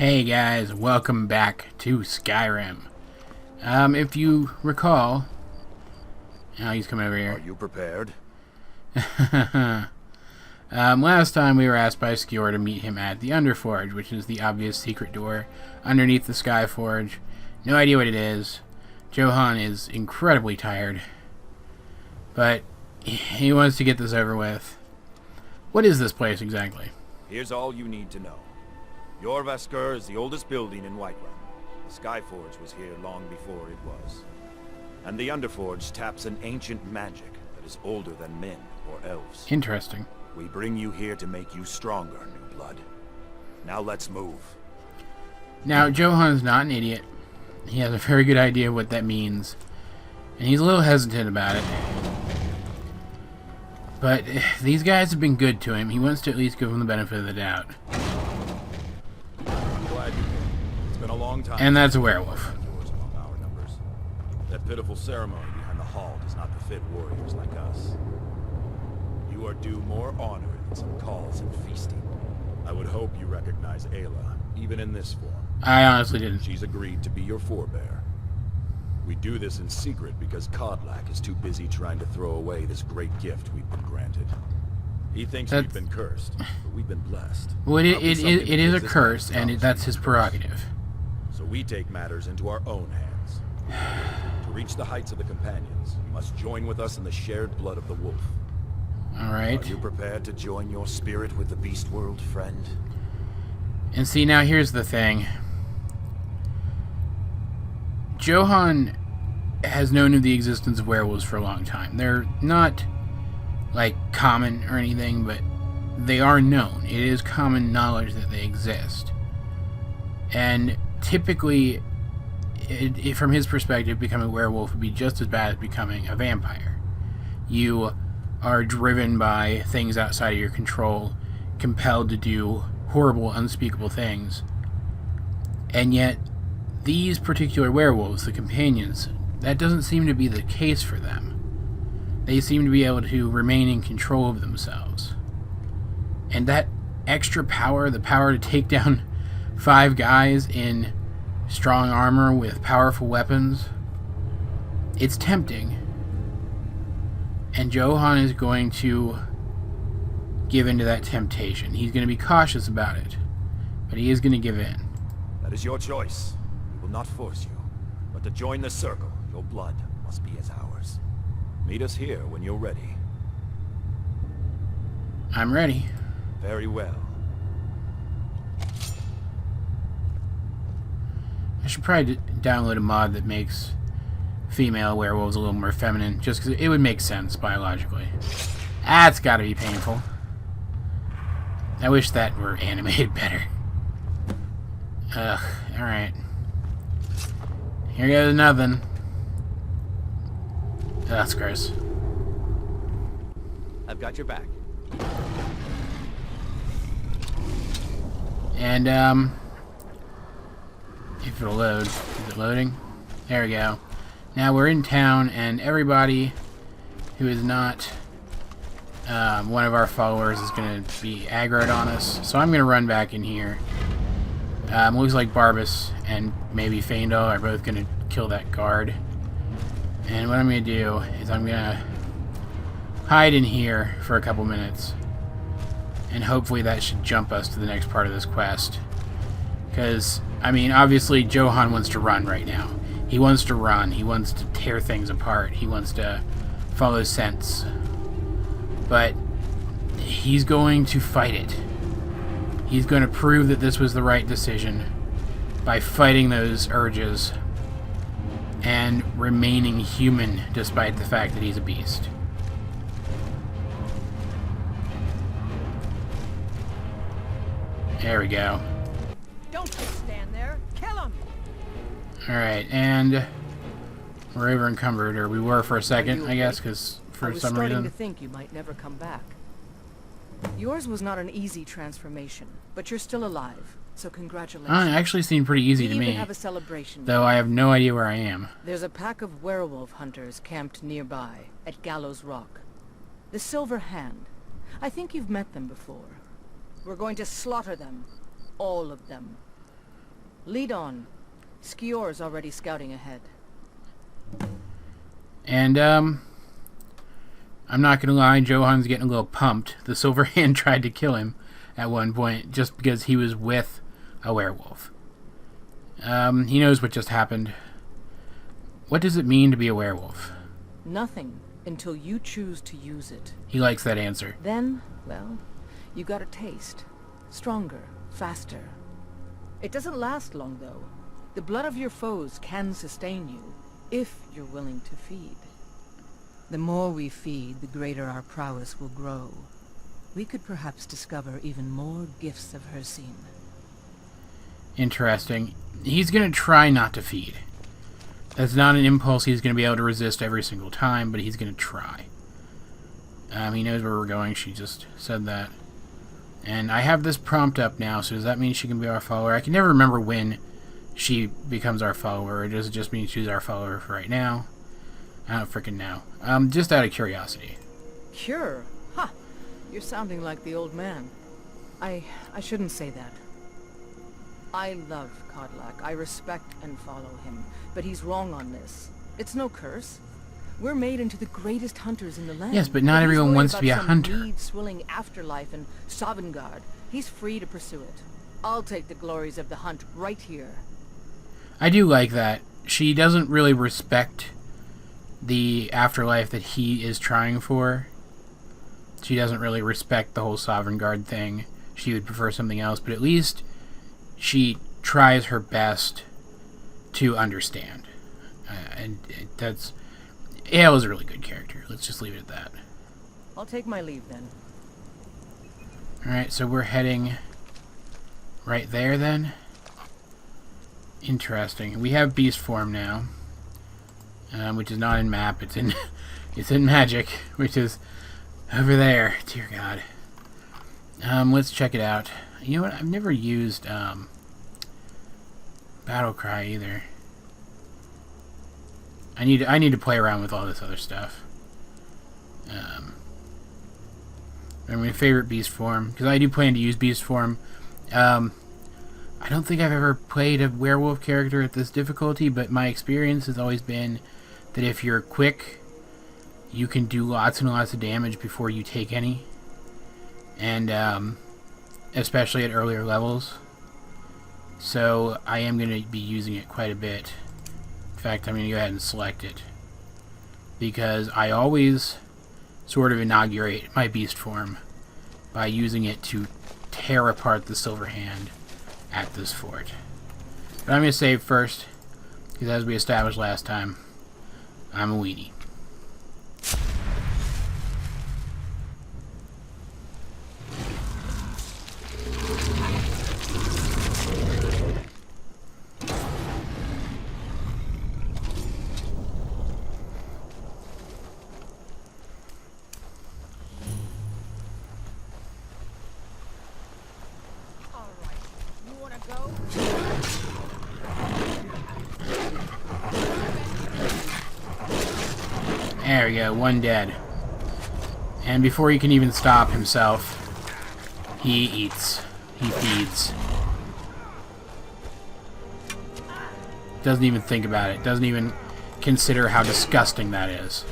Hey guys, welcome back to Skyrim. If you recall... Oh, he's coming over here. Are you prepared? Last time we were asked by Skjor to meet him at the Underforge, which is the obvious secret door underneath the Skyforge. No idea what it is. Johan is incredibly tired. But he wants to get this over with. What is this place exactly? Here's all you need to know. Jorvaskr is the oldest building in Whiterun. The Skyforge was here long before it was. And the Underforge taps an ancient magic that is older than men or elves. Interesting. We bring you here to make you stronger, new blood. Now let's move. Now, Johan's not an idiot. He has a very good idea of what that means. And he's a little hesitant about it. But these guys have been good to him. He wants to at least give them the benefit of the doubt. I'm glad you came. It's been a long time. And that's a werewolf. That pitiful ceremony behind the hall does not befit warriors like us. You are due more honor than some calls and feasting. I would hope you recognize Ealey, even in this form. I honestly didn't. She's agreed to be your forebear. We do this in secret because Kodlak is too busy trying to throw away this great gift we've been granted. He thinks we've been cursed, but we've been blessed. Well, it is a curse, and that's his prerogative. So we take matters into our own hands. To reach the heights of the Companions, you must join with us in the shared blood of the wolf. Alright. Are you prepared to join your spirit with the beast world, friend? And see, now here's the thing. Johan has known of the existence of werewolves for a long time. They're not, like, common or anything, but they are known. It is common knowledge that they exist. And typically, from his perspective, becoming a werewolf would be just as bad as becoming a vampire. You are driven by things outside of your control, compelled to do horrible, unspeakable things. And yet, these particular werewolves, the companions, that doesn't seem to be the case for them. They seem to be able to remain in control of themselves. And that extra power, the power to take down 5 guys in strong armor with powerful weapons, it's tempting. And Johan is going to give into that temptation. He's going to be cautious about it, but he is going to give in. That is your choice. We will not force you. But to join the circle, your blood must be as ours. Meet us here when you're ready. I'm ready. Very well. I should probably download a mod that makes female werewolves a little more feminine, just because it would make sense biologically. That's got to be painful. I wish that were animated better. Ugh, alright. Here goes nothing. Oh, that's gross. I've got your back. And, if it'll load. Is it loading? There we go. Now we're in town, and everybody who is not one of our followers is going to be aggroed on us. So I'm going to run back in here. Looks like Barbas and maybe Feindal are both going to kill that guard. And what I'm going to do is I'm going to hide in here for a couple minutes. And hopefully that should jump us to the next part of this quest. Because, I mean, obviously Johan wants to run right now. He wants to run. He wants to tear things apart. He wants to follow scents. But he's going to fight it. He's going to prove that this was the right decision by fighting those urges and remaining human despite the fact that he's a beast. There we go. Don't just stand there. Kill him. Alright, and we're over encumbered, or we were for a second, I guess, because for some starting reason. to think you might never come back. Yours was not an easy transformation, but you're still alive, so congratulations. It actually seemed pretty easy to We me, even have a celebration. though I have no idea where I am. There's a pack of werewolf hunters camped nearby at Gallows Rock. The Silver Hand. I think you've met them before. We're going to slaughter them. All of them. Lead on. Skior's already scouting ahead. And, I'm not gonna lie, Johan's getting a little pumped. The Silver Hand tried to kill him at one point just because he was with a werewolf. He knows what just happened. What does it mean to be a werewolf? Nothing until you choose to use it. He likes that answer. Then, well, you got a taste. Stronger, faster. It doesn't last long, though. The blood of your foes can sustain you, if you're willing to feed. The more we feed, the greater our prowess will grow. We could perhaps discover even more gifts of Hircine. Interesting. He's going to try not to feed. That's not an impulse he's going to be able to resist every single time, but he's going to try. He knows where we're going. She just said that. And I have this prompt up now, so does that mean she can be our follower? I can never remember when she becomes our follower, or does it just mean she's our follower for right now? I don't freaking know. Just out of curiosity. Cure? Ha! You're sounding like the old man. I shouldn't say that. I love Kodlak. I respect and follow him. But he's wrong on this. It's no curse. We're made into the greatest hunters in the land. Yes, but not everyone wants to be a hunter. Mead-swilling afterlife in Sovngarde. He's free to pursue it. I'll take the glories of the hunt right here. I do like that. She doesn't really respect the afterlife that he is trying for. She doesn't really respect the whole Sovngarde thing. She would prefer something else, but at least she tries her best to understand. And that's... Ealey is a really good character. Let's just leave it at that. I'll take my leave then. Alright, so we're heading right there then. Interesting. We have beast form now. Which is not in map. It's in it's in magic, which is over there. Dear God. Let's check it out. You know what? I've never used Battle Cry either. I need to play around with all this other stuff. And my favorite beast form, because I do plan to use beast form. I don't think I've ever played a werewolf character at this difficulty, but my experience has always been that if you're quick, you can do lots and lots of damage before you take any. And especially at earlier levels. So I am going to be using it quite a bit. In fact, I'm going to go ahead and select it. Because I always sort of inaugurate my beast form by using it to tear apart the Silver Hand at this fort. But I'm going to save first, because as we established last time, I'm a weenie. There we go, one dead. And before he can even stop himself, he eats. He feeds. Doesn't even think about it. Doesn't even consider how disgusting that is.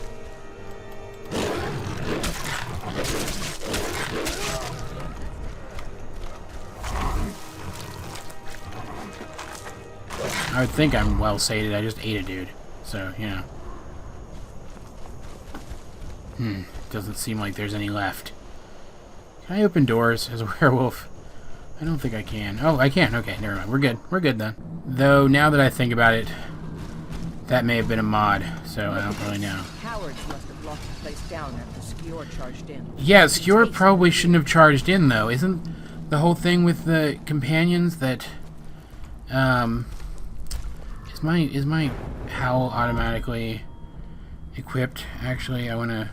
I would think I'm well sated. I just ate a dude. So, you know. Doesn't seem like there's any left. Can I open doors as a werewolf? I don't think I can. Oh, I can. Okay, never mind. We're good. We're good then. Though, now that I think about it, that may have been a mod, so I don't really know. Cowards must have locked the place down after Skior charged in. Yeah, Skior probably shouldn't have charged in, though. Isn't the whole thing with the companions that... Is my howl automatically equipped? Actually, I want to...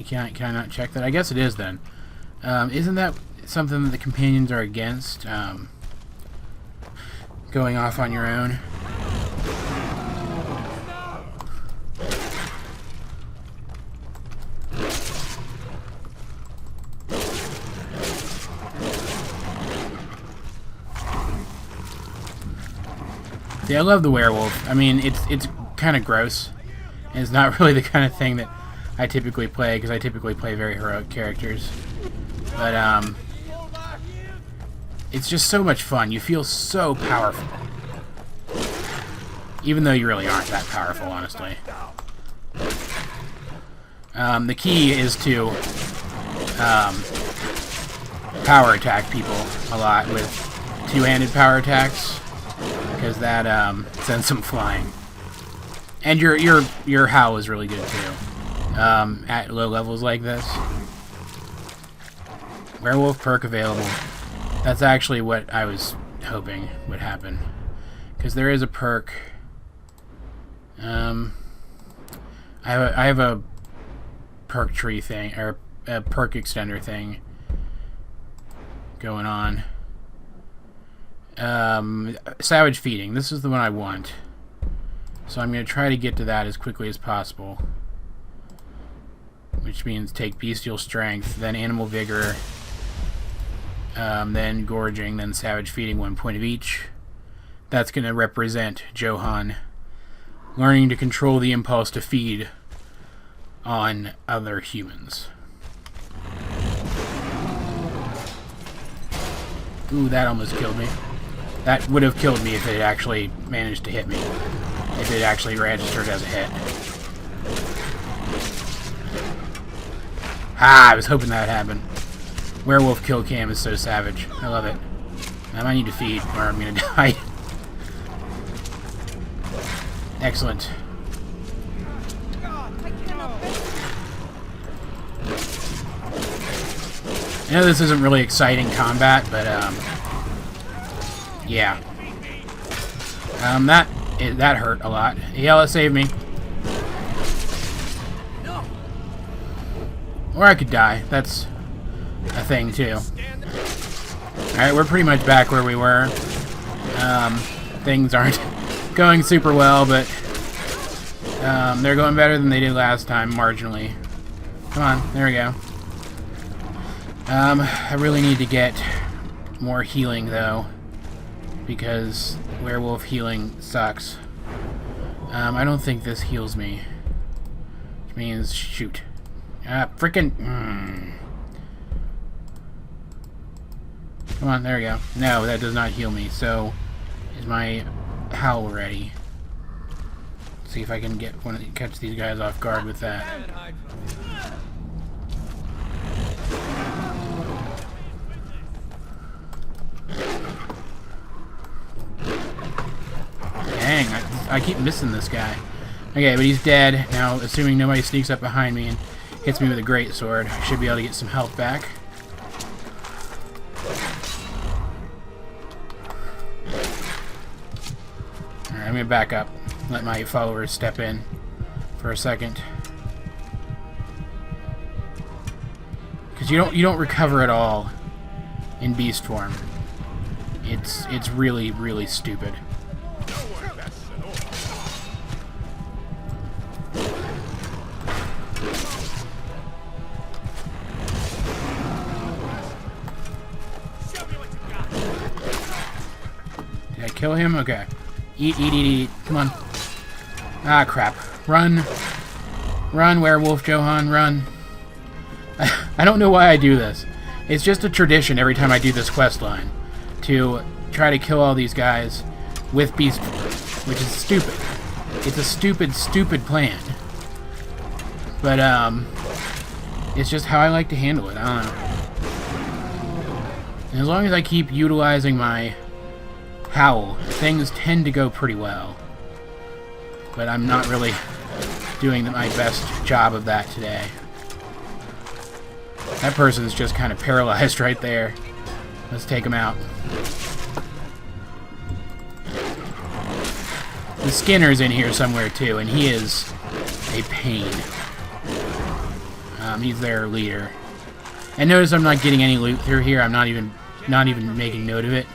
Can I not check that? I guess it is then. Isn't that something that the companions are against? Going off on your own? See, I love the werewolf. I mean, it's kind of gross. And it's not really the kind of thing that I typically play, because I typically play very heroic characters. But, it's just so much fun. You feel so powerful. Even though you really aren't that powerful, honestly. The key is to power attack people a lot with two-handed power attacks, because that sends them flying. And your howl is really good too at low levels like this. Werewolf perk available. That's actually what I was hoping would happen, because there is a perk. I have a perk tree thing, or a perk extender thing going on. Savage feeding. This is the one I want. So I'm going to try to get to that as quickly as possible. Which means take bestial strength, then animal vigor, then gorging, then savage feeding, 1 point of each. That's going to represent Johan learning to control the impulse to feed on other humans. Ooh, that almost killed me. That would have killed me if it had actually managed to hit me. If it actually registered as a hit. Ah, I was hoping that would happen. Werewolf kill cam is so savage. I love it. I might need to feed or I'm gonna die. Excellent. I know this isn't really exciting combat, but yeah. That hurt a lot. Ealey saved me. Or I could die. That's a thing too. Alright, we're pretty much back where we were. Things aren't going super well, but they're going better than they did last time, marginally. Come on, there we go. I really need to get more healing, though, because werewolf healing sucks. I don't think this heals me. Which means, shoot. Frickin'... Come on, there we go. No, that does not heal me, so... Is my howl ready? Let's see if I can catch these guys off guard with that. Dang, I keep missing this guy. Okay, but he's dead. Now, assuming nobody sneaks up behind me and hits me with a greatsword, I should be able to get some health back. Alright, I'm gonna back up. Let my followers step in for a second. Because you don't recover at all in beast form. It's really, really stupid. Did I kill him? Okay. Eat. Come on. Ah, crap. Run. Run, werewolf Johan, run. I don't know why I do this. It's just a tradition every time I do this quest line to try to kill all these guys with beast form, which is stupid. It's a stupid, stupid plan. But, it's just how I like to handle it. I don't know. And as long as I keep utilizing my howl, things tend to go pretty well. But I'm not really doing my best job of that today. That person's just kind of paralyzed right there. Let's take him out. The Skinner's in here somewhere too, and he is a pain. He's their leader. And notice I'm not getting any loot through here. I'm not even making note of it.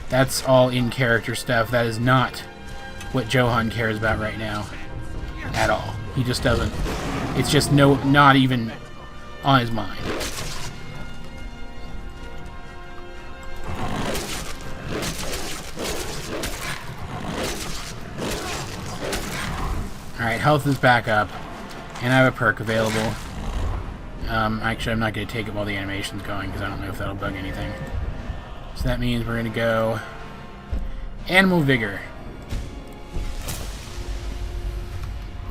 That's all in-character stuff. That is not what Johan cares about right now. At all. He just doesn't. It's just not even on his mind. Alright, health is back up. And I have a perk available. Actually, I'm not going to take it while the animation's going, because I don't know if that'll bug anything. So that means we're going to go... Animal Vigor.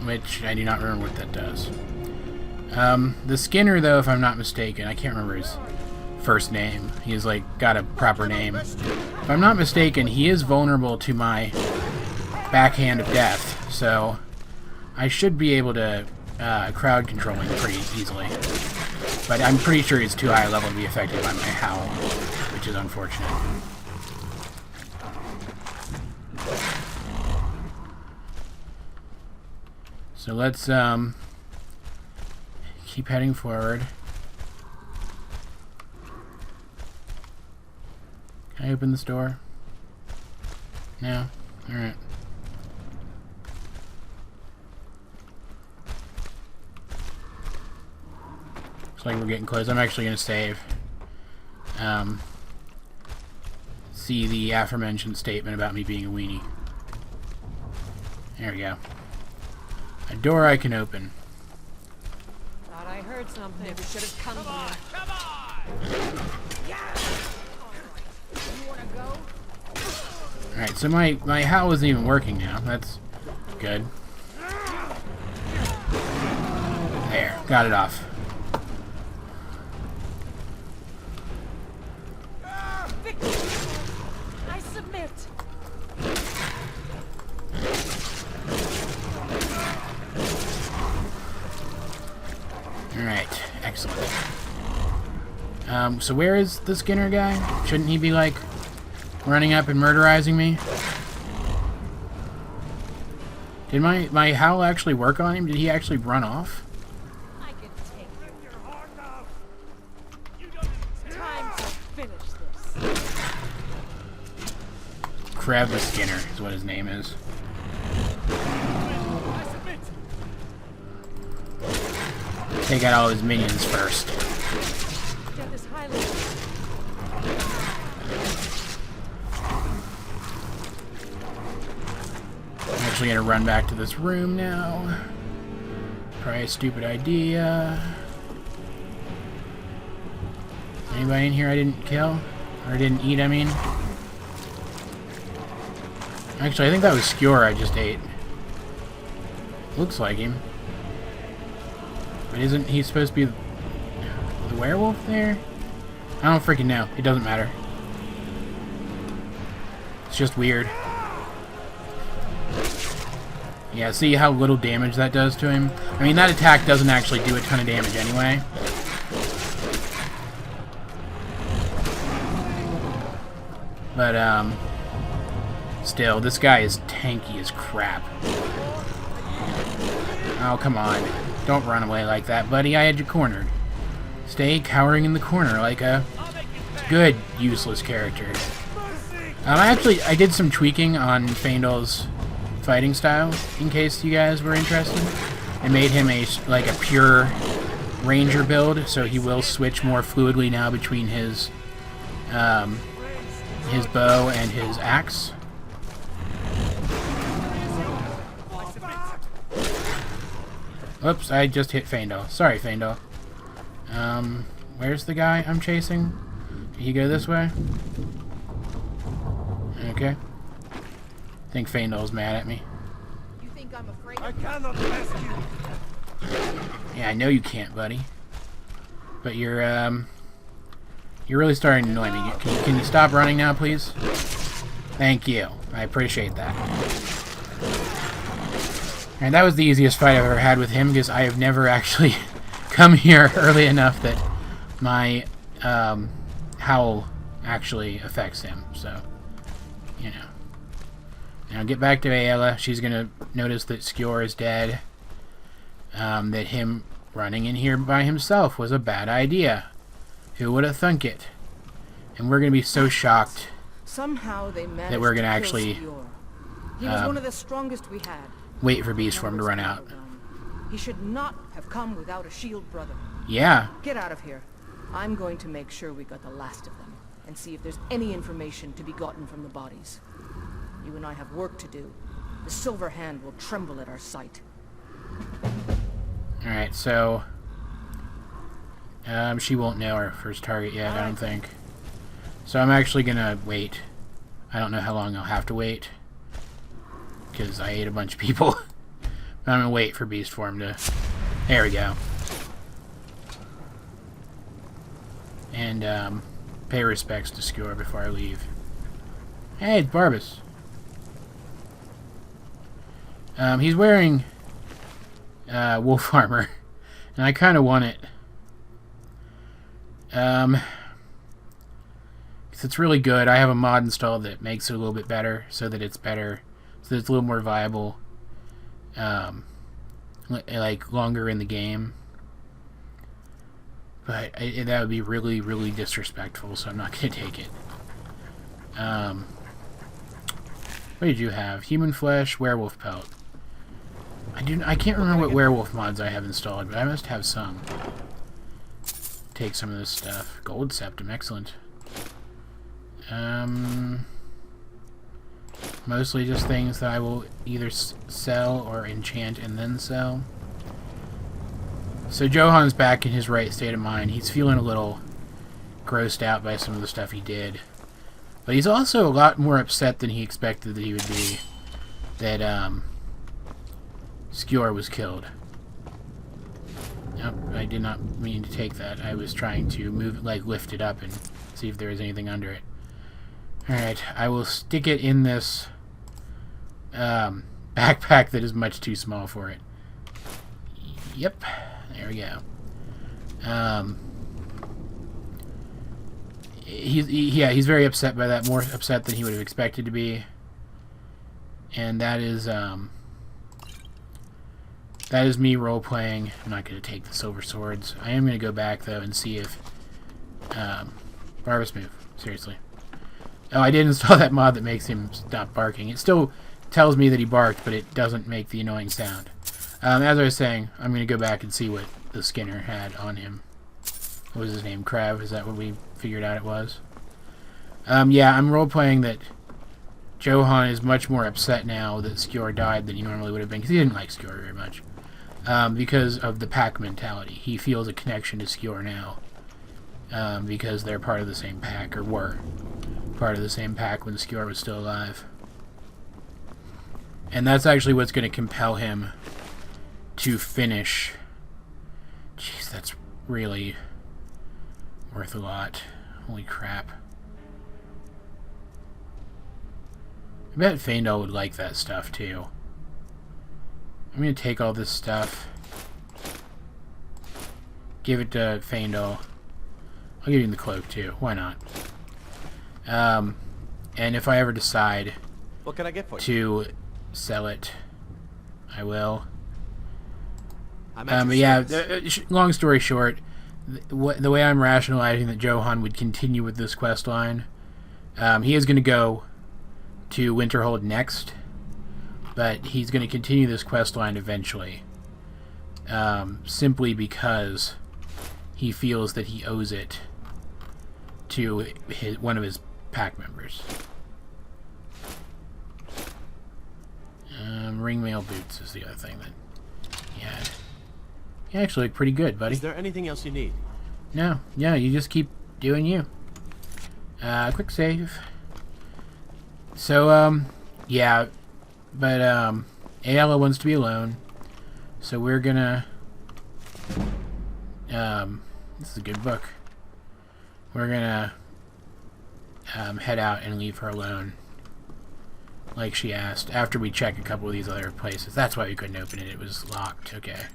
Which, I do not remember what that does. The Skinner, though, if I'm not mistaken, I can't remember his first name. He's, like, got a proper name. If I'm not mistaken, he is vulnerable to my backhand of death, so I should be able to crowd control him pretty easily. But I'm pretty sure he's too high a level to be affected by my howl, which is unfortunate. So let's keep heading forward. Can I open this door? No? Alright. Looks like we're getting close. I'm actually going to save. See the aforementioned statement about me being a weenie. There we go. A door I can open. Thought I heard something. Maybe should have come here. Come on! Yeah! You wanna go? Alright, so my howl isn't even working now. That's good. There, got it off. I submit. Alright, excellent. So where is the Skinner guy? Shouldn't he be, like, running up and murderizing me? Did my howl actually work on him? Did he actually run off? I can take it. Time to finish this. Crab the Skinner is what his name is. I submit! Take out all his minions first. Get this highly. I'm actually gonna run back to this room now. Probably a stupid idea. Anybody in here I didn't kill? Or didn't eat, I mean? Actually, I think that was Skewer I just ate. Looks like him. But isn't he supposed to be the werewolf there? I don't freaking know. It doesn't matter. It's just weird. Yeah, see how little damage that does to him? I mean, that attack doesn't actually do a ton of damage anyway. But, still, this guy is tanky as crap. Oh, come on. Don't run away like that, buddy. I had you cornered. Stay cowering in the corner like a good, useless character. I did some tweaking on Feindal's fighting style, in case you guys were interested. I made him a pure ranger build, so he will switch more fluidly now between his bow and his axe. Oops, I just hit Feindal. Sorry, Feindal. Where's the guy I'm chasing? Did he go this way? Okay. I think Feindal's mad at me. You think I'm afraid? I cannot rescue! Yeah, I know you can't, buddy. But you're really starting to annoy me. Can you stop running now, please? Thank you. I appreciate that. And that was the easiest fight I've ever had with him, because I have never actually come here early enough that my howl actually affects him. So, you know. Now get back to Ealey. She's going to notice that Skewer is dead. That him running in here by himself was a bad idea. Who would have thunk it? And we're going to be so shocked Somehow they managed that we're going to kill actually Skewer. He was one of the strongest we had. wait for Beast Form to run out. He should not have come without a shield brother. Yeah. Get out of here. I'm going to make sure we got the last of them, and see if there's any information to be gotten from the bodies. You and I have work to do. The Silver Hand will tremble at our sight. Alright, so... she won't know our first target yet, I don't think. So I'm actually gonna wait. I don't know how long I'll have to wait. Because I ate a bunch of people. But I'm gonna wait for beast form to... There we go. And, pay respects to Skewer before I leave. Hey, it's Barbas. He's wearing wolf armor, and I kind of want it. Because it's really good. I have a mod installed that makes it a little bit better, so that it's better, so that it's a little more viable, like longer in the game. But that would be really, really disrespectful, so I'm not going to take it. What did you have? Human flesh, werewolf pelt. I can't remember what werewolf mods I have installed, but I must have some. Take some of this stuff. Gold septum, excellent. Mostly just things that I will either sell or enchant and then sell. So Johan's back in his right state of mind. He's feeling a little grossed out by some of the stuff he did. But he's also a lot more upset than he expected that he would be that Skewer was killed. Nope, I did not mean to take that. I was trying to move, like, lift it up and see if there was anything under it. Alright, I will stick it in this backpack that is much too small for it. Yep, there we go. He's very upset by that, more upset than he would have expected to be. And that is me role-playing. I'm not going to take the silver swords. I am going to go back, though, and see if... Barbas move. Seriously. Oh, I did install that mod that makes him stop barking. It still tells me that he barked, but it doesn't make the annoying sound. As I was saying, I'm going to go back and see what the Skinner had on him. What was his name? Crab? Is that what we figured out it was? Yeah, I'm role-playing that Johan is much more upset now that Skewer died than he normally would have been, because he didn't like Skewer very much. Because of the pack mentality. He feels a connection to Skewer now. Because they're part of the same pack, or were part of the same pack when Skewer was still alive. And that's actually what's going to compel him to finish. Jeez, that's really worth a lot. Holy crap. I bet Faendal would like that stuff too. I'm going to take all this stuff. Give it to Faendal. I'll give him the cloak too. Why not? And if I ever decide what can I get for you? To sell it, I will. But yeah, long story short, the way I'm rationalizing that Johan would continue with this quest line, he is going to go to Winterhold next, but he's going to continue this quest line eventually, simply because he feels that he owes it to one of his pack members. Ringmail boots is the other thing that he had. You actually look pretty good, buddy. Is there anything else you need? No, yeah, you just keep doing you. Quick save. So, yeah, but, Ealey wants to be alone, so we're gonna, this is a good book. We're gonna, head out and leave her alone, like she asked, after we check a couple of these other places. That's why we couldn't open it, it was locked. Okay.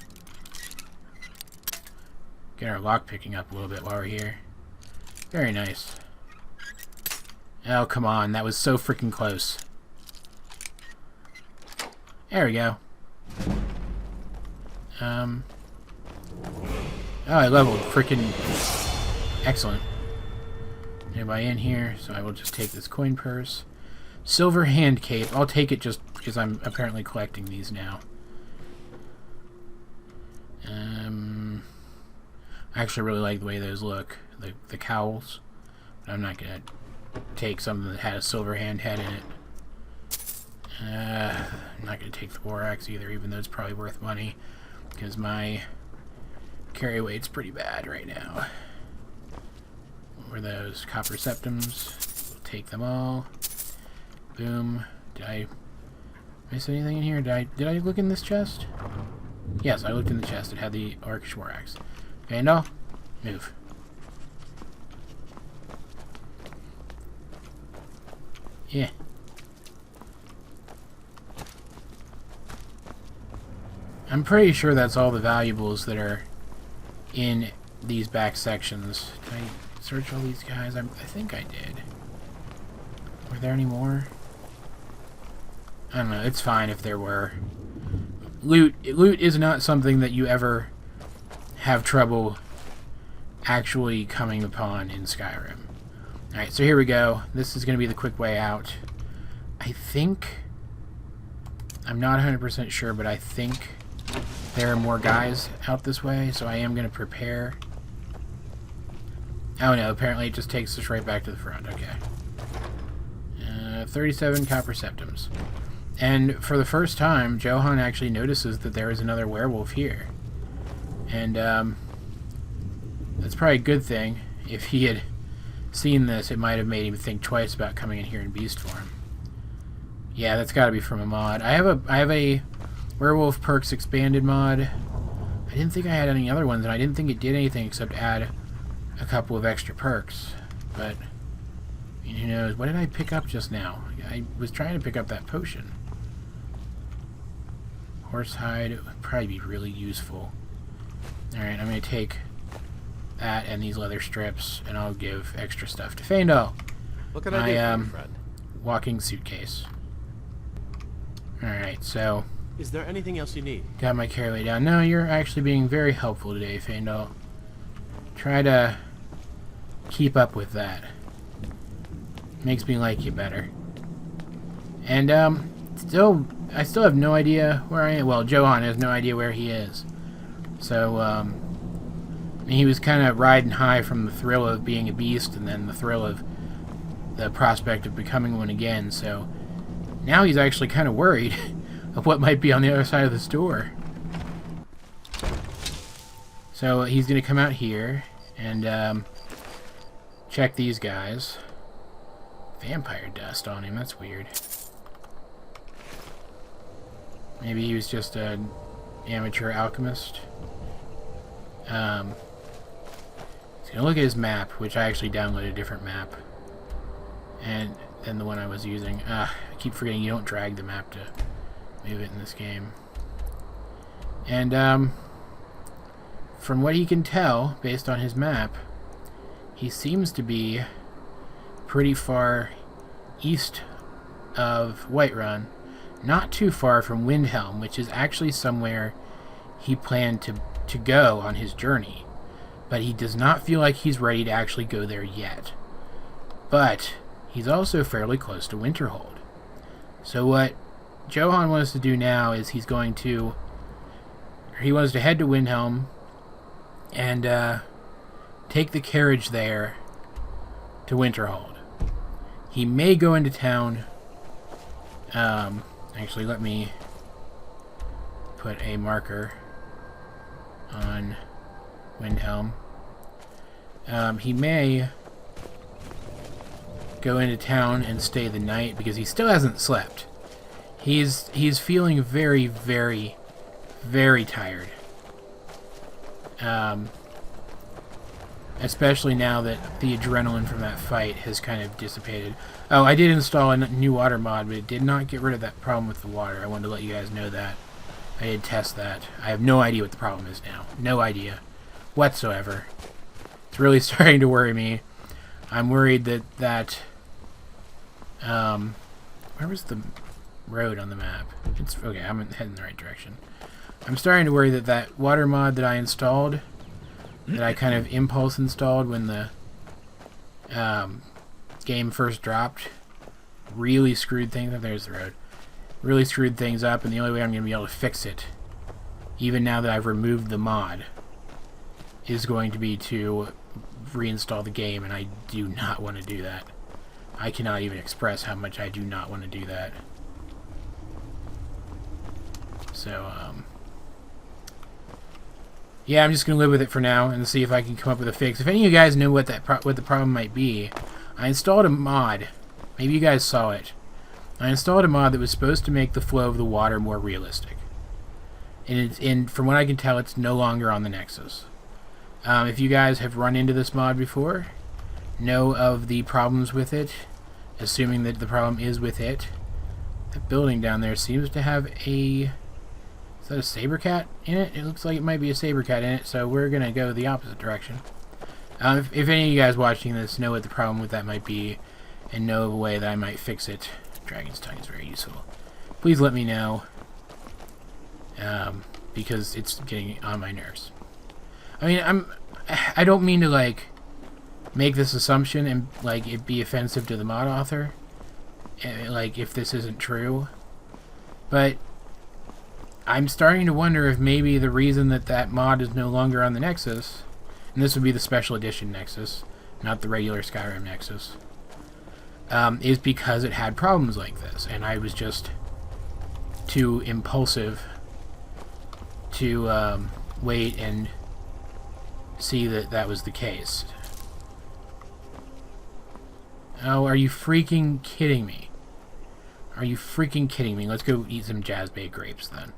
Get our lock picking up a little bit while we're here. Very nice. Oh, come on. That was so freaking close. There we go. Oh, I leveled. Freaking excellent. Nobody in here, so I will just take this coin purse. Silver hand cape. I'll take it just because I'm apparently collecting these now. I actually really like the way those look. The cowls. But I'm not going to take something that had a silver hand head in it. I'm not going to take the war axe either, even though it's probably worth money. because my carry weight's pretty bad right now. What were those? Copper septums. We'll take them all. Boom. Did I miss anything in here? Did I look in this chest? Yes, I looked in the chest. It had the Orc Shwarax. Vandal, move. Yeah. I'm pretty sure that's all the valuables that are in these back sections. Did I search all these guys? I think I did. Were there any more? I don't know. It's fine if there were. Loot is not something that you ever have trouble actually coming upon in Skyrim. Alright, so here we go. This is going to be the quick way out. I think... I'm not 100% sure, but I think there are more guys out this way, so I am going to prepare. Oh no, apparently it just takes us right back to the front. Okay. 37 copper septums. And for the first time, Johan actually notices that there is another werewolf here. And that's probably a good thing. If he had seen this, it might have made him think twice about coming in here in beast form. Yeah, that's got to be from a mod. I have a Werewolf Perks Expanded mod. I didn't think I had any other ones, and I didn't think it did anything except add a couple of extra perks. But who knows? What did I pick up just now? I was trying to pick up that potion. Horsehide would probably be really useful. Alright, I'm going to take that and these leather strips, and I'll give extra stuff to Faendal. What can I do for you, friend? Walking suitcase. Alright, so... Is there anything else you need? Got my carry weight down. No, you're actually being very helpful today, Faendal. Try to keep up with that. Makes me like you better. And, I still have no idea where I am. Well, Johan has no idea where he is. So, he was kind of riding high from the thrill of being a beast and then the thrill of the prospect of becoming one again. So, now he's actually kind of worried of what might be on the other side of the store. So, he's going to come out here and, check these guys. Vampire dust on him, that's weird. Maybe he was just an amateur alchemist. He's gonna look at his map, which I actually downloaded a different map and than the one I was using. I keep forgetting you don't drag the map to move it in this game. And from what he can tell, based on his map, he seems to be pretty far east of Whiterun, not too far from Windhelm, which is actually somewhere he planned to go on his journey. But he does not feel like he's ready to actually go there yet. But he's also fairly close to Winterhold. So what Johan wants to do now is he wants to head to Windhelm and take the carriage there to Winterhold. He may go into town. Actually, let me put a marker on Windhelm. He may go into town and stay the night because he still hasn't slept. He's feeling very, very, very tired. Especially now that the adrenaline from that fight has kind of dissipated. Oh, I did install a new water mod, but it did not get rid of that problem with the water. I wanted to let you guys know that. I did test that. I have no idea what the problem is now. No idea whatsoever. It's really starting to worry me. I'm worried that where was the road on the map? It's okay, I'm heading in the right direction. I'm starting to worry that water mod that I installed, that I kind of impulse installed when the game first dropped, really screwed things up. There's the road. Really screwed things up, and the only way I'm going to be able to fix it, even now that I've removed the mod, is going to be to reinstall the game, and I do not want to do that. I cannot even express how much I do not want to do that. So, yeah, I'm just gonna live with it for now and see if I can come up with a fix. If any of you guys know what what the problem might be, I installed a mod. Maybe you guys saw it. I installed a mod that was supposed to make the flow of the water more realistic. And from what I can tell, it's no longer on the Nexus. If you guys have run into this mod before, know of the problems with it, assuming that the problem is with it. That building down there seems to have a... Is that a saber cat in it? It looks like it might be a saber cat in it, so we're going to go the opposite direction. If any of you guys watching this know what the problem with that might be, and know of a way that I might fix it, Dragon's Tongue is very useful. Please let me know, because it's getting on my nerves. I mean, I don't mean to, like, make this assumption and, like, it be offensive to the mod author, like, if this isn't true, but I'm starting to wonder if maybe the reason that mod is no longer on the Nexus, and this would be the Special Edition Nexus, not the regular Skyrim Nexus, is because it had problems like this, and I was just too impulsive to wait and see that was the case. Oh, are you freaking kidding me? Are you freaking kidding me? Let's go eat some jazzbait grapes then.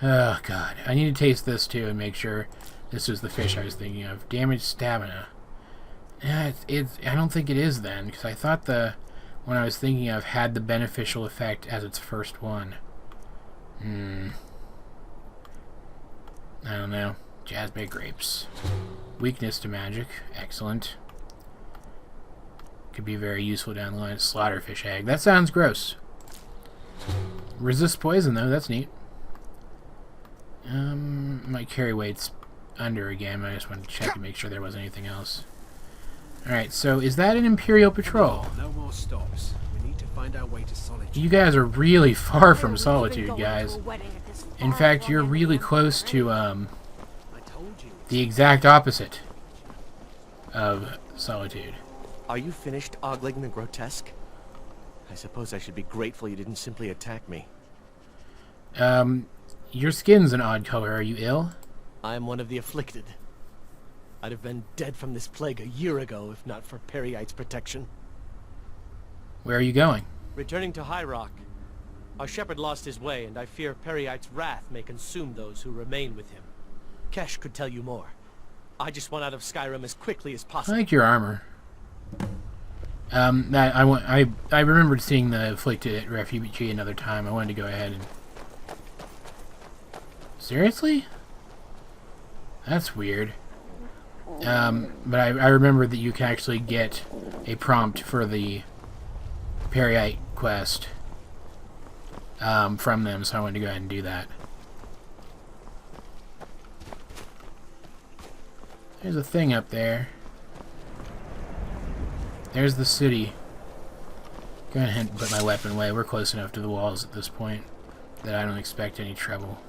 Oh god, I need to taste this too and make sure this is the fish I was thinking of. Damaged stamina. Yeah, I don't think it is then, because I thought the one I was thinking of had the beneficial effect as its first one. I don't know. Jazzbait grapes. Weakness to magic. Excellent. Could be very useful down the line. Slaughterfish egg. That sounds gross. Resist poison though. That's neat. My carry weight's under again. I just wanted to check and make sure there wasn't anything else. Alright, so is that an Imperial patrol? No more stops. We need to find our way to Solitude. You guys are really far from Solitude, guys. In fact, you're really close to the exact opposite of Solitude. Are you finished ogling the grotesque? I suppose I should be grateful you didn't simply attack me. Your skin's an odd color. Are you ill? I am one of the afflicted. I'd have been dead from this plague a year ago if not for Peryite's protection. Where are you going? Returning to High Rock. Our shepherd lost his way, and I fear Peryite's wrath may consume those who remain with him. Kesh could tell you more. I just want out of Skyrim as quickly as I possible. like your armor. I remembered seeing the afflicted refugee another time. I wanted to go ahead and... Seriously? That's weird. But I remember that you can actually get a prompt for the Peryite quest from them, so I wanted to go ahead and do that. There's a thing up there. There's the city. Go ahead and put my weapon away. We're close enough to the walls at this point that I don't expect any trouble.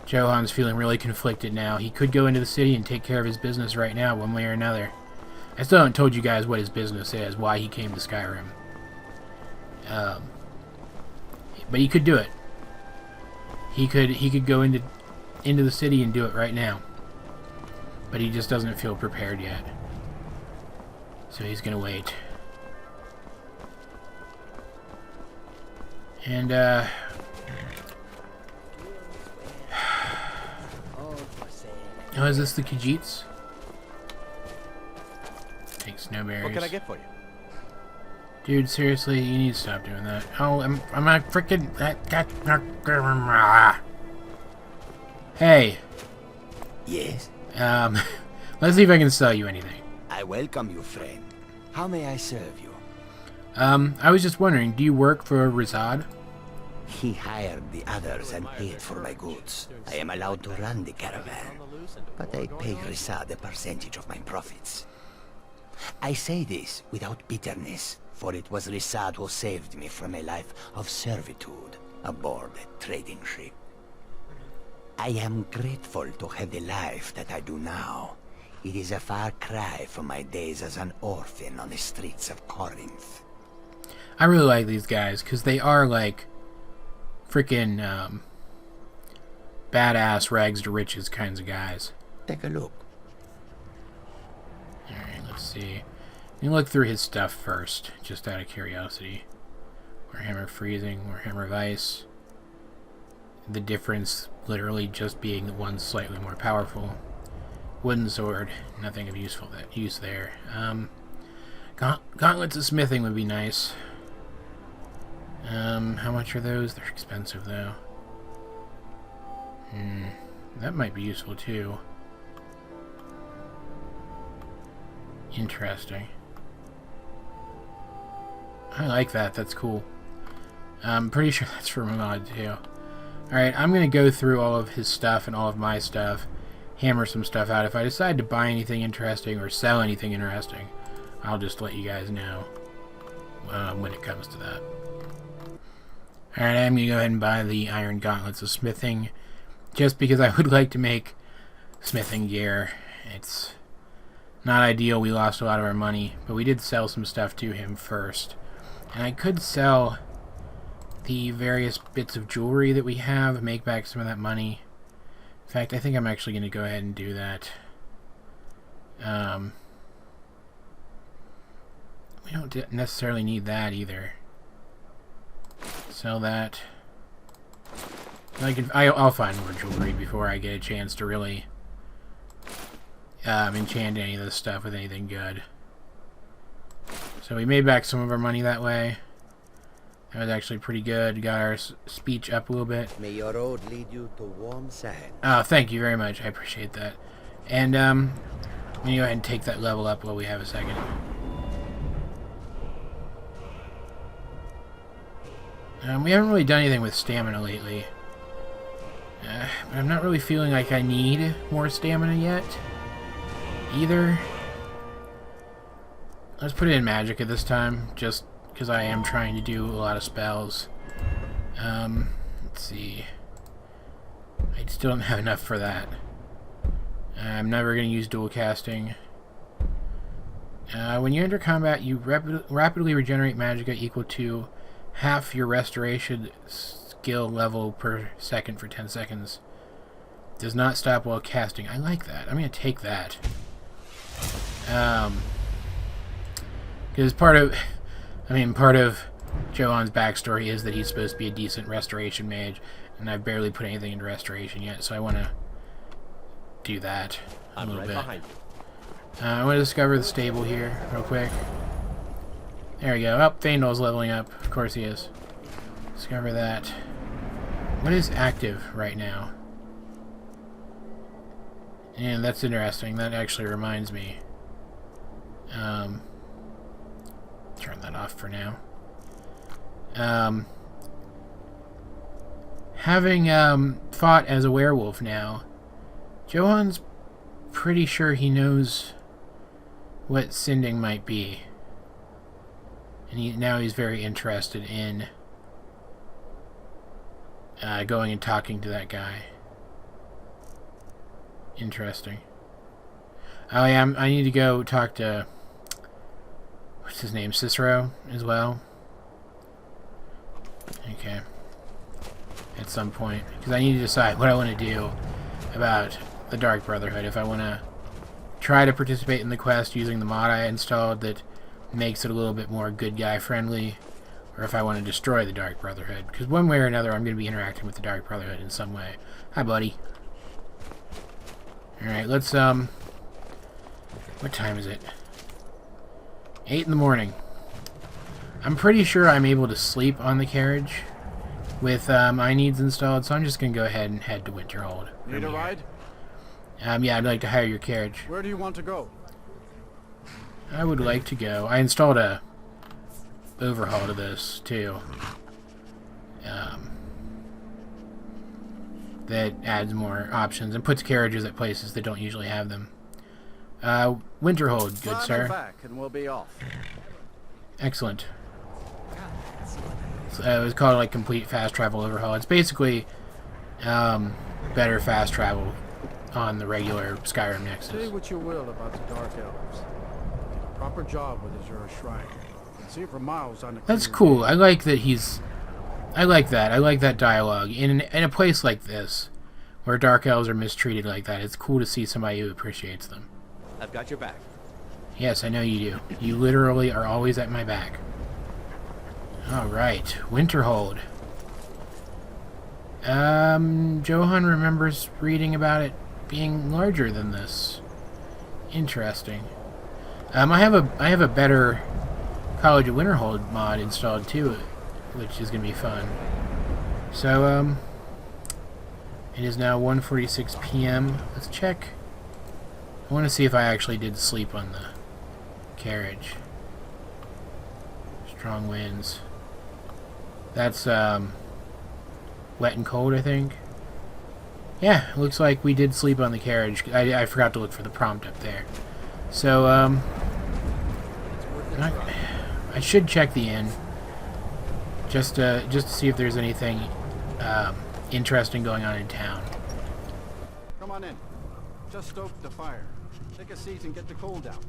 Johan's feeling really conflicted now. He could go into the city and take care of his business right now, one way or another. I still haven't told you guys what his business is, why he came to Skyrim. But he could do it. He could go into the city and do it right now. But he just doesn't feel prepared yet. So he's gonna wait. And, oh, is this the Khajiits? Take snowberries. What can I get for you? Dude, seriously, you need to stop doing that. Oh, I'm not freaking... Hey. Yes? Let's see if I can sell you anything. I welcome you, friend. How may I serve you? I was just wondering, do you work for Rizad? He hired the others and paid for my goods. I am allowed to run the caravan, but I pay Rizad a percentage of my profits. I say this without bitterness, for it was Rizad who saved me from a life of servitude aboard a trading ship. I am grateful to have the life that I do now. It is a far cry from my days as an orphan on the streets of Corinth. I really like these guys, because they are, like, freaking badass rags to riches kinds of guys. Take a look. Alright, let's see. Let me look through his stuff first, just out of curiosity. Warhammer Freezing, Warhammer Vice. The difference literally just being the one's slightly more powerful. Wooden sword, nothing of use there. Gauntlets of smithing would be nice. How much are those? They're expensive though. That might be useful too. Interesting. I like that. That's cool. I'm pretty sure that's from a mod too. Alright, I'm going to go through all of his stuff and all of my stuff. Hammer some stuff out. If I decide to buy anything interesting or sell anything interesting, I'll just let you guys know when it comes to that. Alright, I'm going to go ahead and buy the Iron Gauntlets of Smithing. Just because I would like to make smithing gear. It's not ideal. We lost a lot of our money. But we did sell some stuff to him first. And I could sell the various bits of jewelry that we have, make back some of that money. In fact, I think I'm actually going to go ahead and do that. We don't necessarily need that either. Sell that. I'll find more jewelry before I get a chance to really enchant any of this stuff with anything good. So we made back some of our money that way. That was actually pretty good. Got our speech up a little bit. May your road lead you to warm sand. Oh, thank you very much. I appreciate that. And let me go ahead and take that level up while we have a second. We haven't really done anything with stamina lately. But I'm not really feeling like I need more stamina yet. Either. Let's put it in magic at this time, just because I am trying to do a lot of spells. Let's see. I still don't have enough for that. I'm never going to use dual casting. When you enter combat, you rapidly regenerate magicka equal to half your restoration skill level per second for 10 seconds. Does not stop while casting. I like that. I'm going to take that. Because part of Johan's backstory is that he's supposed to be a decent restoration mage, and I've barely put anything into restoration yet, so I want to do that a little bit. I want to discover the stable here real quick. There we go. Oh, Thayndall's leveling up. Of course he is. Discover that. What is active right now? And that's interesting. That actually reminds me. Turn that off for now. Having fought as a werewolf now, Johan's pretty sure he knows what sending might be. And now he's very interested in going and talking to that guy. Interesting. Oh yeah, I need to go talk to, what's his name, Cicero as well. Okay. At some point. Because I need to decide what I want to do about the Dark Brotherhood. If I want to try to participate in the quest using the mod I installed that makes it a little bit more good guy friendly, or if I want to destroy the Dark Brotherhood. Because one way or another I'm going to be interacting with the Dark Brotherhood in some way. Hi buddy. Alright, let's what time is it? 8 in the morning. I'm pretty sure I'm able to sleep on the carriage with my needs installed, so I'm just going to go ahead and head to Winterhold. Need a ride? Yeah, I'd like to hire your carriage. Where do you want to go? I would like to go. I installed a overhaul to this too. That adds more options and puts carriages at places that don't usually have them. Winterhold, good sir. Back and we'll be off. Excellent. So, it was called like complete fast travel overhaul. It's basically better fast travel on the regular Skyrim Nexus. Say what you will about the Dark Elves. A proper job with Azure Shrine. You can see it for miles on the That's cool. I like that he's I like that. I like that dialogue. In a place like this, where dark elves are mistreated like that, it's cool to see somebody who appreciates them. I've got your back. Yes, I know you do. You literally are always at my back. Alright, Winterhold. Johan remembers reading about it being larger than this. Interesting. I have a better College of Winterhold mod installed too, which is gonna be fun. So, it is now 1:46 p.m. Let's check. I want to see if I actually did sleep on the carriage. Strong winds. That's, wet and cold, I think. Yeah, it looks like we did sleep on the carriage. I forgot to look for the prompt up there. So, I should check the inn. Just to see if there's anything, interesting going on in town. Come on in. Just stoked the fire. Take a seat and get the cold out.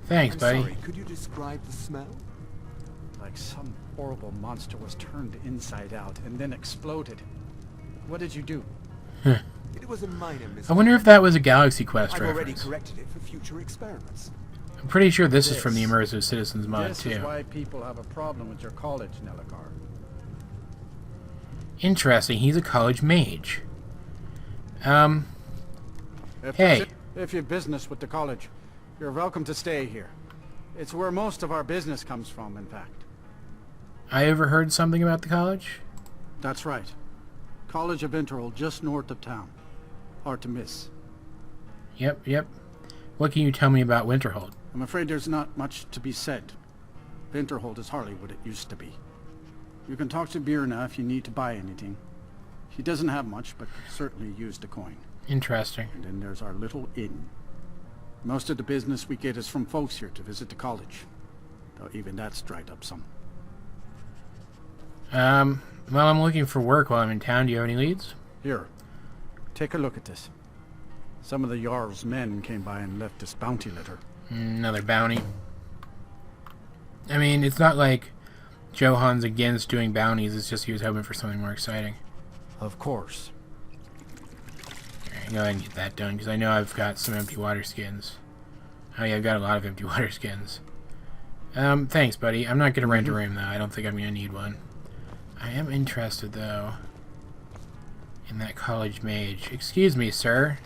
Thanks, buddy. Sorry, could you describe the smell? Like some horrible monster was turned inside out and then exploded. What did you do? It was a minor mistake. I wonder if that was a Galaxy Quest I've already reference. corrected it for future experiments. I'm pretty sure this is from the Immersive Citizens mod, This too. is why people have a problem with your college, Nelagar. Interesting. He's a college mage. Hey. If you've business with the college, you're welcome to stay here. It's where most of our business comes from, in fact. I overheard something about the college? That's right. College of Winterhold, just north of town. Hard to miss. Yep. What can you tell me about Winterhold? I'm afraid there's not much to be said. Winterhold is hardly what it used to be. You can talk to Birna if you need to buy anything. She doesn't have much, but could certainly use the coin. Interesting. And then there's our little inn. Most of the business we get is from folks here to visit the college. Though even that's dried up some. Well, I'm looking for work while I'm in town. Do you have any leads? Here, take a look at this. Some of the Jarl's men came by and left this bounty letter. Another bounty. I mean, it's not like Johan's against doing bounties. It's just he was hoping for something more exciting. Of course. Alright, go ahead and get that done, because I know I've got some empty water skins. Oh yeah, I've got a lot of empty water skins. Thanks, buddy. I'm not going to rent a room, though. I don't think I'm going to need one. I am interested, though, in that college mage. Excuse me, sir.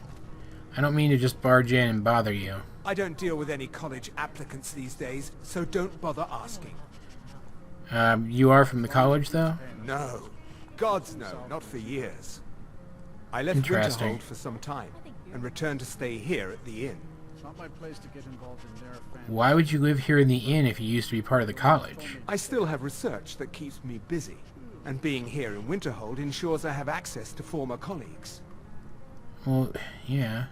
I don't mean to just barge in and bother you. I don't deal with any college applicants these days, so don't bother asking. You are from the college, though? No. Gods no, not for years. I left Interesting. Winterhold for some time, and returned to stay here at the inn. It's not my place to get involved in their family. Why would you live here in the inn if you used to be part of the college? I still have research that keeps me busy, and being here in Winterhold ensures I have access to former colleagues. Well, yeah.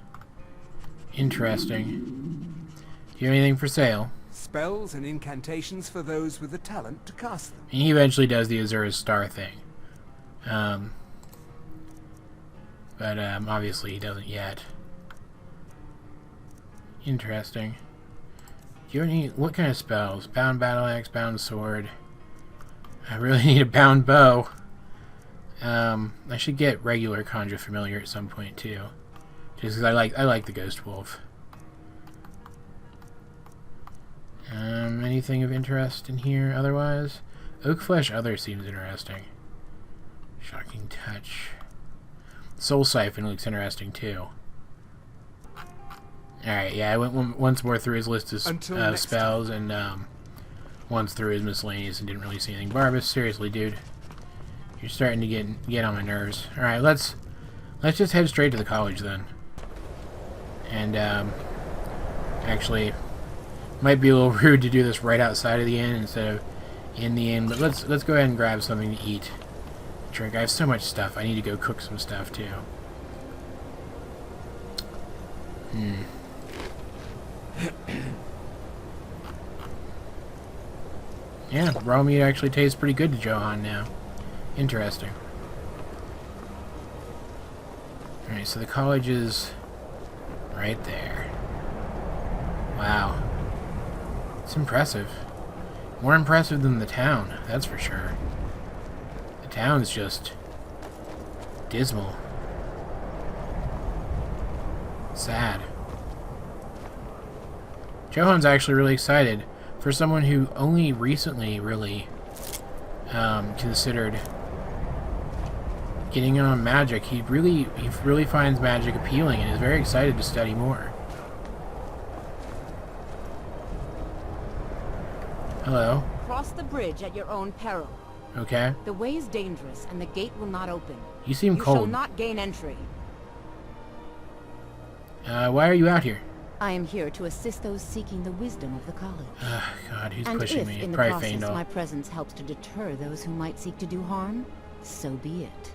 Interesting. Do you have anything for sale? Spells and incantations for those with the talent to cast them. And he eventually does the Azura's Star thing. But obviously he doesn't yet. Interesting. Do you have any... What kind of spells? Bound battle axe, bound sword. I really need a bound bow. I should get regular Conjure Familiar at some point too. Just because I like the Ghost Wolf. Anything of interest in here otherwise? Oak Flesh Other seems interesting. Shocking Touch. Soul Siphon looks interesting too. Alright, yeah, I went once more through his list of spells and once through his miscellaneous and didn't really see anything. Barbus, seriously, dude. You're starting to get on my nerves. Alright, let's just head straight to the college then. And actually might be a little rude to do this right outside of the inn instead of in the inn, but let's go ahead and grab something to eat. Drink. I have so much stuff. I need to go cook some stuff too. Yeah, raw meat actually tastes pretty good to Johan now. Interesting. Alright, so the college is right there. Wow. It's impressive. More impressive than the town, that's for sure. The The town's just dismal. Sad. Johan's actually really excited. For someone who only recently really considered getting in on magic, he really finds magic appealing and is very excited to study more. Hello. Cross the bridge at your own peril. Okay. The way is dangerous and the gate will not open. You seem You shall cold. not gain entry. Why are you out here? I am here to assist those seeking the wisdom of the college. God, who's And pushing if, me? in the Probably process, Faendal. my presence helps to deter those who might seek to do harm, so be it.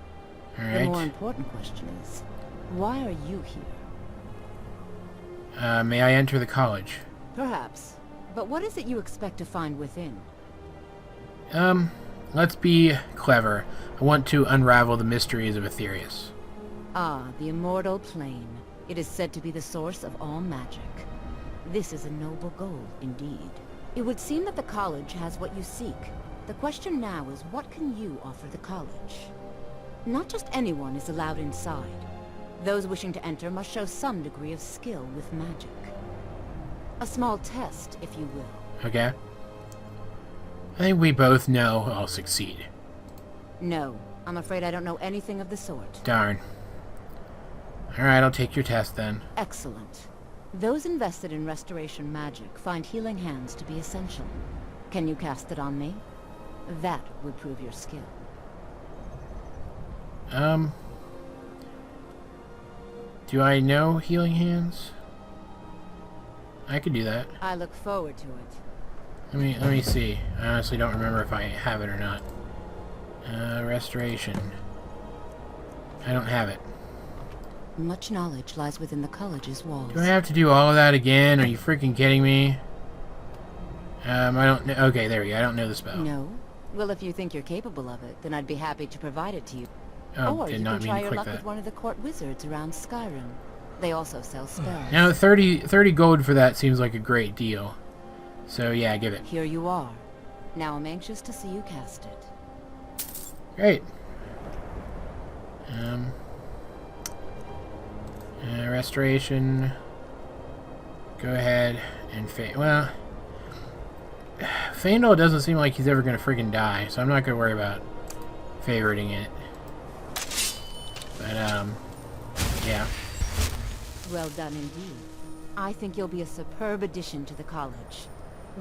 Alright. The more important question is, why are you here? May I enter the college? Perhaps. But what is it you expect to find within? Let's be clever. I want to unravel the mysteries of Aetherius. Ah, the immortal plane. It is said to be the source of all magic. This is a noble goal, indeed. It would seem that the college has what you seek. The question now is, what can you offer the college? Not just anyone is allowed inside. Those wishing to enter must show some degree of skill with magic. A small test, if you will. Okay. I think we both know I'll succeed. No, I'm afraid I don't know anything of the sort. Darn. Alright, I'll take your test then. Excellent. Those invested in restoration magic find healing hands to be essential. Can you cast it on me? That would prove your skill. Do I know healing hands? I could do that. I look forward to it. Let me see. I honestly don't remember if I have it or not. Restoration. I don't have it. Much knowledge lies within the college's walls. Do I have to do all of that again? Are you freaking kidding me? I don't know. Okay, there we go. I don't know the spell. No? Well, if you think you're capable of it, then I'd be happy to provide it to you. Oh, Or did you not can mean try to your click luck that. with one of the court wizards around Skyrim. They also sell spells. Now, 30 gold for that seems like a great deal. So, yeah, give it. Here you are. Now I'm anxious to see you cast it. Great. Restoration. Go ahead and well, Faendal doesn't seem like he's ever gonna freaking die, so I'm not gonna worry about favoriting it. But yeah. Well done indeed. I think you'll be a superb addition to the college.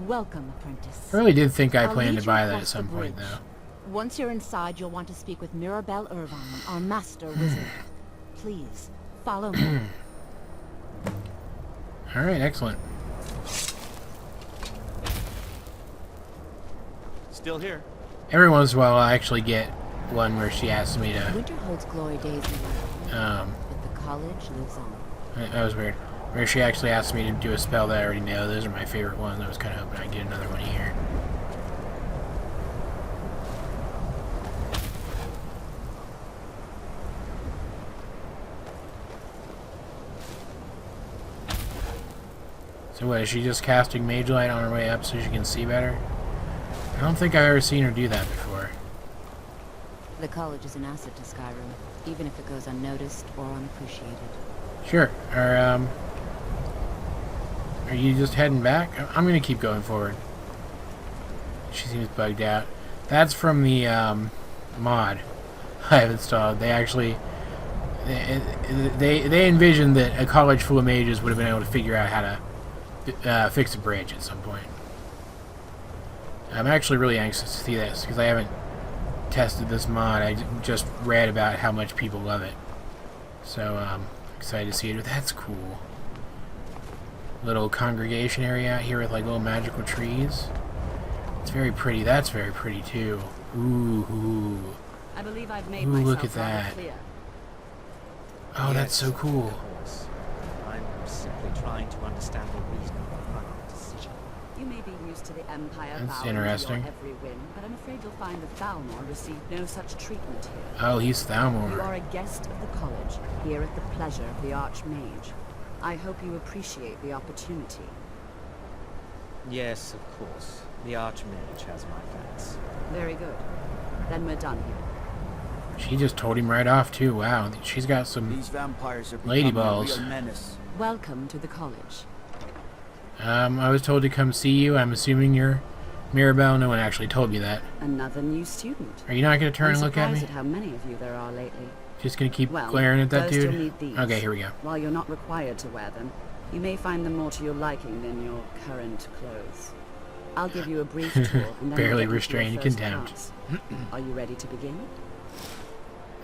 Welcome, apprentice. I really did think I I'll planned lead to you buy that at across the some point, bridge. though. Once you're inside, you'll want to speak with Mirabelle Irvine, our master wizard. Please, follow me. Alright, excellent. Still here. Every once in a while, I actually get one where she asks me to. Winterhold's glory days are over, but the college lives on. That was weird. Where she actually asked me to do a spell that I already know. Those are my favorite ones. I was kind of hoping I'd get another one here. So what, is she just casting Mage Light on her way up so she can see better? I don't think I've ever seen her do that before. The college is an asset to Skyrim, even if it goes unnoticed or unappreciated. Sure. Are you just heading back? I'm gonna keep going forward. She seems bugged out. That's from the mod I've installed. They actually they envisioned that a college full of mages would have been able to figure out how to fix a bridge at some point. I'm actually really anxious to see this because I haven't tested this mod. I just read about how much people love it. So excited to see it. That's cool. Little congregation area out here with like little magical trees. It's very pretty. That's very pretty too. Ooh. I believe I've made Ooh, myself look at rather that. clear. Oh, that's so cool. Of course. I'm simply trying to understand the reason behind the decision. You may be used to the Empire That's bowing to interesting. your every whim, but I'm afraid you'll find that Thalmor received no such treatment here. Oh, he's You Thalmor. are a guest of the college, here at the pleasure of the Archmage. I hope you appreciate the opportunity. Yes, of course. The Archmage has my thanks. Very good. Then we're done here. She just told him right off, too. Wow, she's got some These vampires are lady becoming a balls. real menace. Welcome to the college. I was told to come see you. I'm assuming you're Mirabelle. No one actually told me that. Another new student. Are you not going to turn I'm and look at me? surprised at how many of you there are lately. Just going to keep Well, glaring at that first you'll dude? need these. Okay, here we go. While you're not required to wear them, you may find them more to your liking than your current clothes. I'll give you a brief tour and then Barely we'll get into your restrained first contempt. class. Are you ready to begin?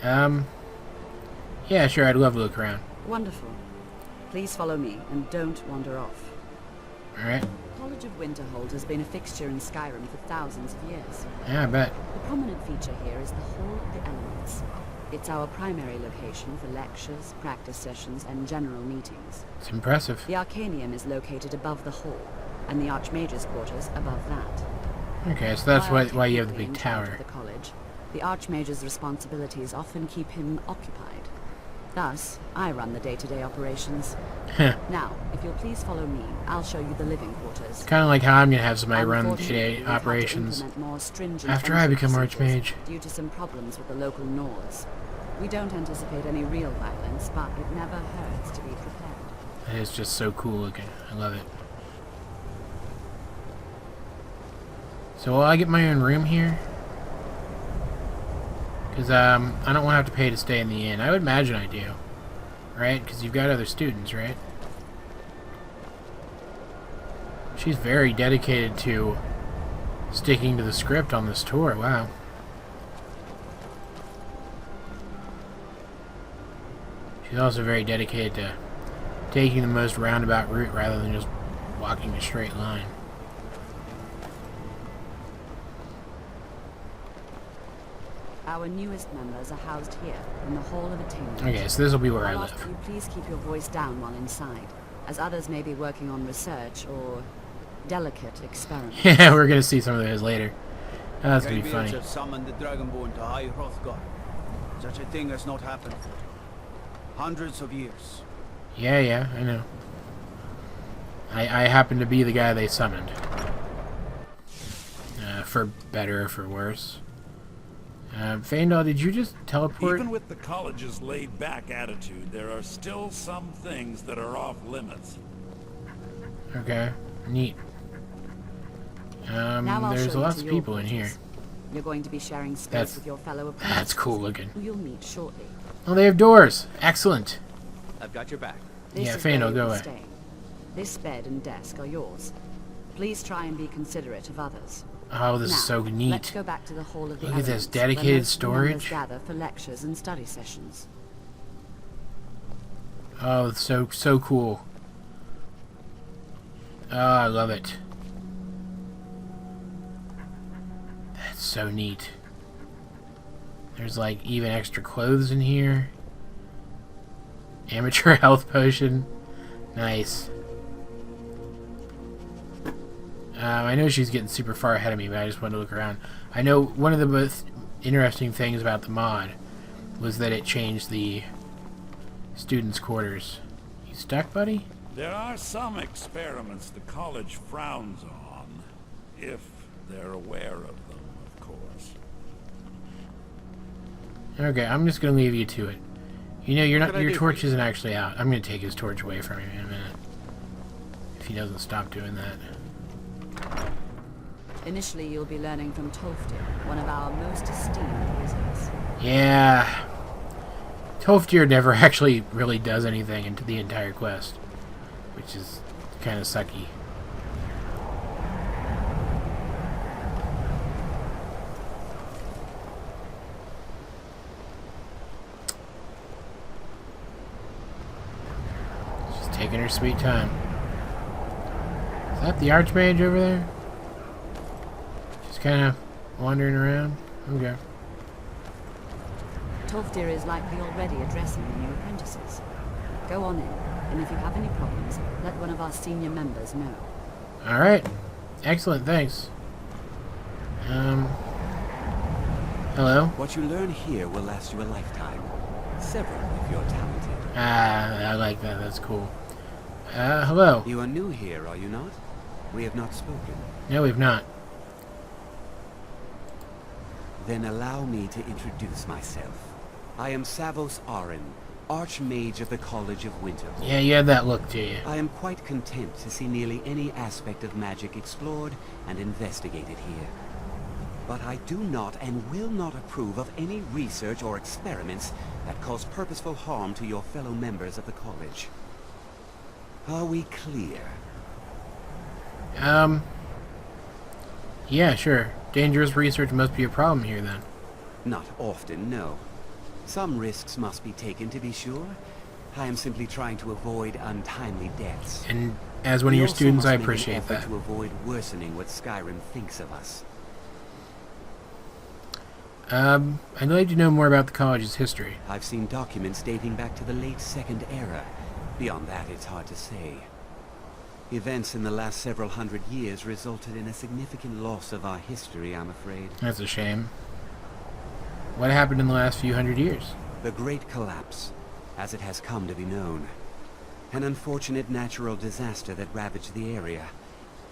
Yeah, sure, I'd love to look around. Wonderful. Please follow me and don't wander off. Alright. The College of Winterhold has been a fixture in Skyrim for thousands of years. Yeah, I bet. The prominent feature here is the Hall of the Elements. It's our primary location for lectures, practice sessions, and general meetings. It's impressive. The Arcanium is located above the hall, and the Archmage's quarters above that. Okay, so that's While why you have the technically big in charge tower. of the college, the Archmage's responsibilities often keep him occupied. Thus, I run the day-to-day operations. Now, if you'll please follow me, I'll show you the living quarters. Kind of like how I'm going to have somebody run the Unfortunately, day-to-day we've had to operations implement more stringent after I entry become procedures Archmage. due to some problems with the local Nords. We don't anticipate any real violence, but it never hurts to be prepared. It is just so cool looking. I love it. So will I get my own room here? Because I don't want to have to pay to stay in the inn. I would imagine I do. Right? Because you've got other students, right? She's very dedicated to sticking to the script on this tour. Wow. She's also very dedicated to taking the most roundabout route rather than just walking a straight line. Our newest members are housed here, in the Hall of Attainment. Okay, so this will be where I I'll ask live. you please keep your voice down while inside, as others may be working on research or delicate experiments. Yeah, we're gonna see some of those later. That's gonna be Greybeards funny. have summoned the Dragonborn to High Hrothgar. Such a thing has not happened for hundreds of years. Yeah, I know. I happen to be the guy they summoned. For better or for worse. Faendal, did you just teleport? Even with the college's laid-back attitude, there are still some things that are off-limits. Okay, neat. Now I'll There's show you lots to of your people in here. quarters. You're going to be sharing space That's- with your fellow apprentices, That's cool looking. who you'll meet shortly. Oh, they have doors. Excellent. I've got your back. This Yeah, is where Faendal, you'll go be away. staying. This bed and desk are yours. Please try and be considerate of others. Oh, this now, is so let's neat. go back to the Hall of the Look at this Elements, where dedicated most of the members storage. gather for lectures and study sessions. Oh, it's so cool. Oh, I love it. That's so neat. There's like even extra clothes in here. Amateur health potion. Nice. I know she's getting super far ahead of me, but I just wanted to look around. I know one of the most interesting things about the mod was that it changed the students' quarters. You stuck, buddy? There are some experiments the college frowns on, if they're aware of them, of course. Okay, I'm just gonna leave you to it. You know, What can I your do for torch you? isn't actually out. I'm gonna take his torch away from him in a minute. If he doesn't stop doing that. Initially, you'll be learning from Tolfdir, one of our most esteemed wizards. Yeah. Tolfdir never actually really does anything into the entire quest, which is kind of sucky. She's taking her sweet time. Is that the Archmage over there? Just kind of wandering around? Okay. Tolfdir is likely already addressing the new apprentices. Go on in, and if you have any problems, let one of our senior members know. Alright. Excellent, thanks. Hello? What you learn here will last you a lifetime. Several if you're talented. Ah, I like that, that's cool. Hello? You are new here, are you not? We have not spoken. No, we've not. Then allow me to introduce myself. I am Savos Arin, Archmage of the College of Winterhold. Yeah, you have that look to you. I am quite content to see nearly any aspect of magic explored and investigated here. But I do not and will not approve of any research or experiments that cause purposeful harm to your fellow members of the college. Are we clear? Yeah, sure. Dangerous research must be a problem here, then. Not often, no. Some risks must be taken, to be sure. I am simply trying to avoid untimely deaths. And as one of your students, I appreciate that. To avoid worsening what Skyrim thinks of us. I'd like to know more about the college's history. I've seen documents dating back to the late Second Era. Beyond that, it's hard to say. Events in the last several hundred years resulted in a significant loss of our history, I'm afraid. That's a shame. What happened in the last few hundred years? The Great Collapse, as it has come to be known. An unfortunate natural disaster that ravaged the area.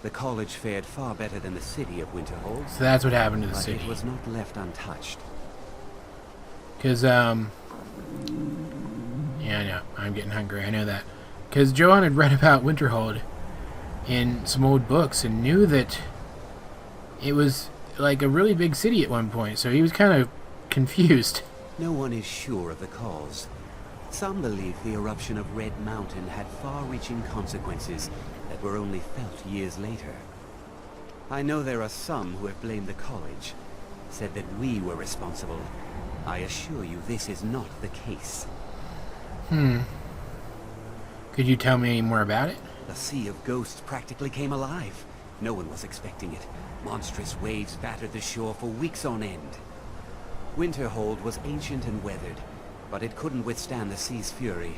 The college fared far better than the city of Winterhold. So that's what happened to the but city. It was not left untouched. Because, yeah, I know. I'm getting hungry. I know that. Because Johan had read about Winterhold in some old books and knew that it was like a really big city at one point. So he was kind of confused. No one is sure of the cause. Some believe the eruption of Red Mountain had far-reaching consequences that were only felt years later. I know there are some who have blamed the college, said that we were responsible. I assure you this is not the case. Could you tell me any more about it? The Sea of Ghosts practically came alive. No one was expecting it. Monstrous waves battered the shore for weeks on end. Winterhold was ancient and weathered, but it couldn't withstand the sea's fury.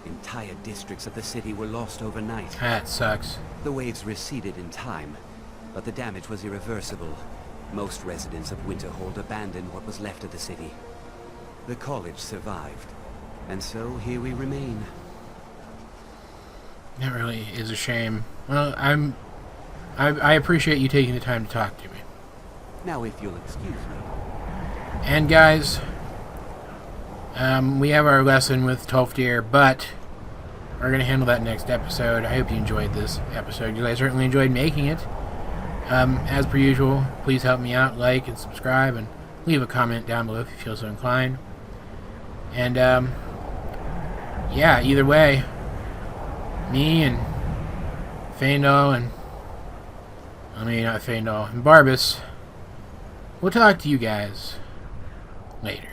Entire districts of the city were lost overnight. That sucks. The waves receded in time, but the damage was irreversible. Most residents of Winterhold abandoned what was left of the city. The college survived, and so here we remain. That really is a shame. Well, I appreciate you taking the time to talk to me. Now, if you'll excuse me. And guys, we have our lesson with Tolfdir, but we're going to handle that next episode. I hope you enjoyed this episode, because I certainly enjoyed making it. As per usual, please help me out, like and subscribe, and leave a comment down below if you feel so inclined. And, yeah, either way, me and Faendal and, not Faendal, and Barbas, we'll talk to you guys later.